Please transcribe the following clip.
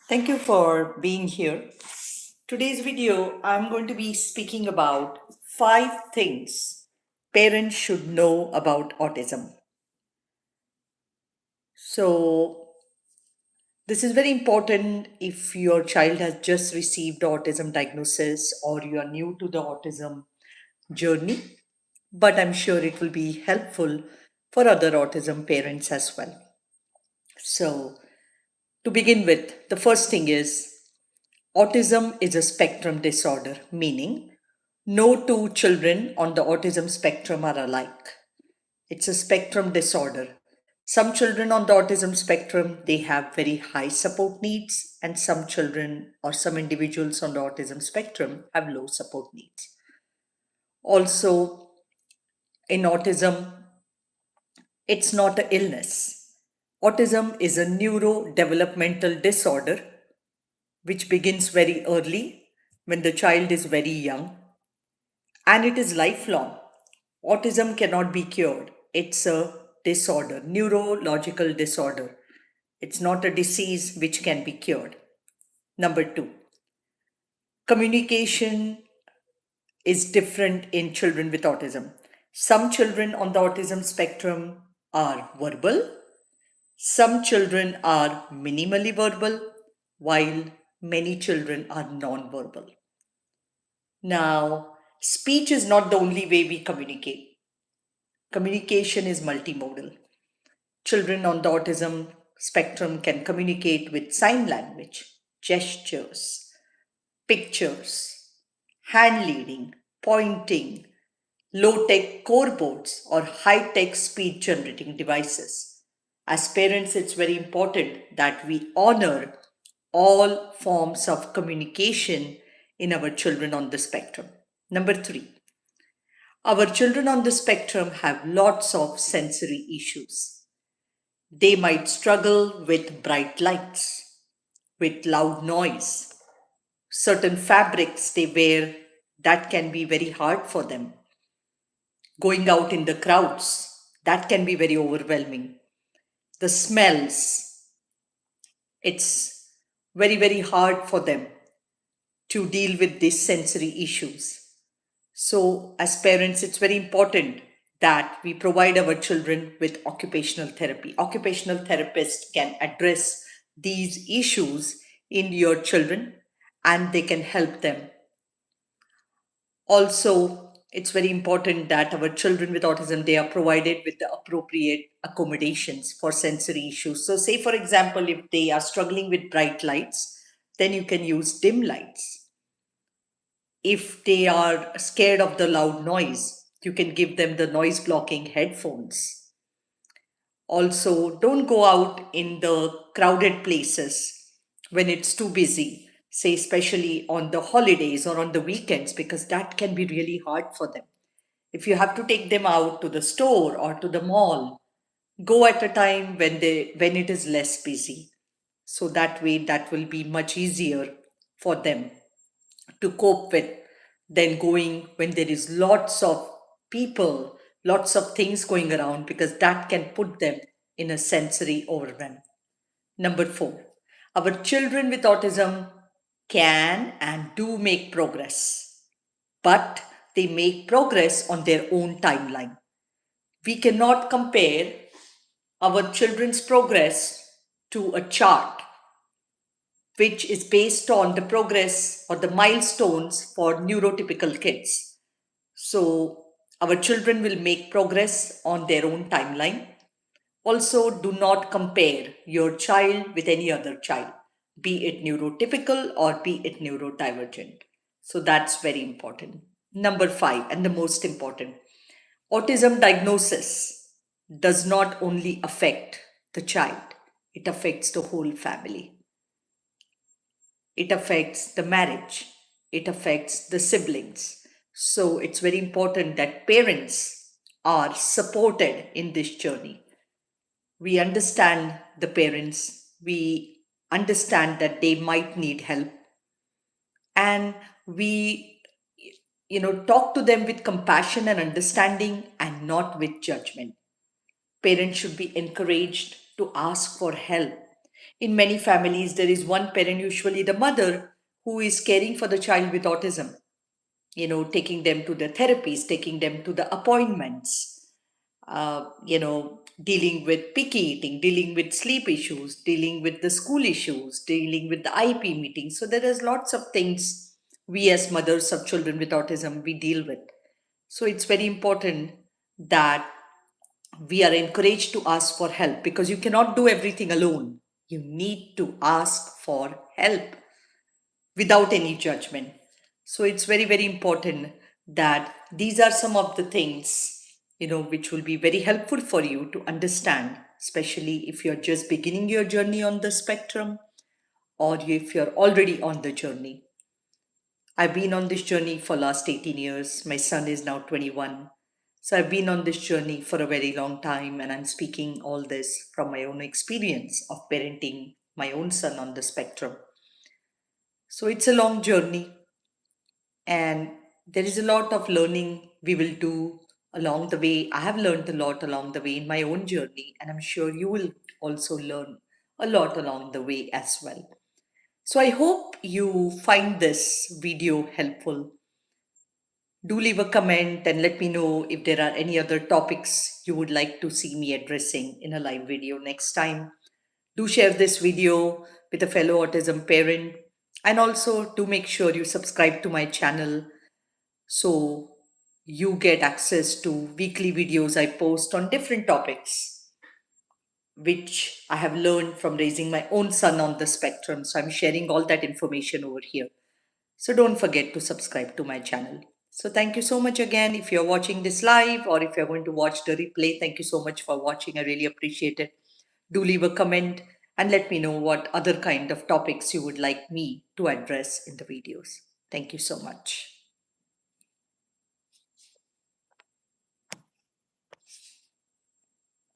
Thank you for being here. Today's video, I'm going to be speaking about 5 things parents should know about autism. So, this is very important if your child has just received autism diagnosis or you are new to the autism journey, but I'm sure it will be helpful for other autism parents as well. So, to begin with, the first thing is autism is a spectrum disorder, meaning no two children on the autism spectrum are alike. It's a spectrum disorder. Some children on the autism spectrum they have very high support needs and some children or some individuals on the autism spectrum have low support needs. Also in autism it's not an illness. Autism is a neurodevelopmental disorder which begins very early when the child is very young and it is lifelong. Autism cannot be cured. It's a disorder, neurological disorder. It's not a disease which can be cured. Number two, communication is different in children with autism. Some children on the autism spectrum are verbal, some children are minimally verbal, while many children are non-verbal. Now, speech is not the only way we communicate. Communication is multimodal. Children on the autism spectrum can communicate with sign language, gestures, pictures, hand leading, pointing, low tech core boards, or high tech speech generating devices. As parents, it's very important that we honor all forms of communication in our children on the spectrum. Number three, our children on the spectrum have lots of sensory issues. They might struggle with bright lights, with loud noise, certain fabrics they wear that can be very hard for them. Going out in the crowds, that can be very overwhelming. The smells, it's very hard for them to deal with these sensory issues. So, as parents, it's very important that we provide our children with occupational therapy. Occupational therapists can address these issues in your children and they can help them. Also, it's very important that our children with autism they are provided with the appropriate accommodations for sensory issues. So, say for example, if they are struggling with bright lights, then you can use dim lights. If they are scared of the loud noise, you can give them the noise blocking headphones. Also, don't go out in the crowded places when it's too busy, say, especially on the holidays or on the weekends, because that can be really hard for them. If you have to take them out to the store or to the mall, go at a time when it is less busy. So that way, that will be much easier for them to cope with than going when there is lots of people, lots of things going around, because that can put them in a sensory overwhelm. Number four, our children with autism can and do make progress, but they make progress on their own timeline. We cannot compare our children's progress to a chart which is based on the progress or the milestones for neurotypical kids. So, our children will make progress on their own timeline. Also, do not compare your child with any other child, be it neurotypical or be it neurodivergent. So, that's very important. Number five, and the most important, autism diagnosis does not only affect the child, it affects the whole family. It affects the marriage, it affects the siblings. So it's very important that parents are supported in this journey. We understand the parents, we understand that they might need help, and we talk to them with compassion and understanding and not with judgment. Parents should be encouraged to ask for help. In many families, there is one parent, usually the mother, who is caring for the child with autism, taking them to the therapies, taking them to the appointments, dealing with picky eating, dealing with sleep issues, dealing with the school issues, dealing with the IP meetings. So there is lots of things we as mothers of children with autism, we deal with. So it's very important that we are encouraged to ask for help, because you cannot do everything alone. You need to ask for help without any judgment. So it's very, very important that these are some of the things, which will be very helpful for you to understand, especially if you're just beginning your journey on the spectrum, or if you're already on the journey. I've been on this journey for last 18 years. My son is now 21. So I've been on this journey for a very long time, and I'm speaking all this from my own experience of parenting my own son on the spectrum. So it's a long journey, and there is a lot of learning we will do along the way. I have learned a lot along the way in my own journey, and I'm sure you will also learn a lot along the way as well. So I hope you find this video helpful. Do leave a comment and let me know if there are any other topics you would like to see me addressing in a live video next time. Do share this video with a fellow autism parent, and also do make sure you subscribe to my channel so you get access to weekly videos I post on different topics, which I have learned from raising my own son on the spectrum. So I'm sharing all that information over here. So don't forget to subscribe to my channel. So thank you so much again. If you're watching this live, or if you're going to watch the replay, thank you so much for watching. I really appreciate it. Do leave a comment and let me know what other kind of topics you would like me to address in the videos. Thank you so much.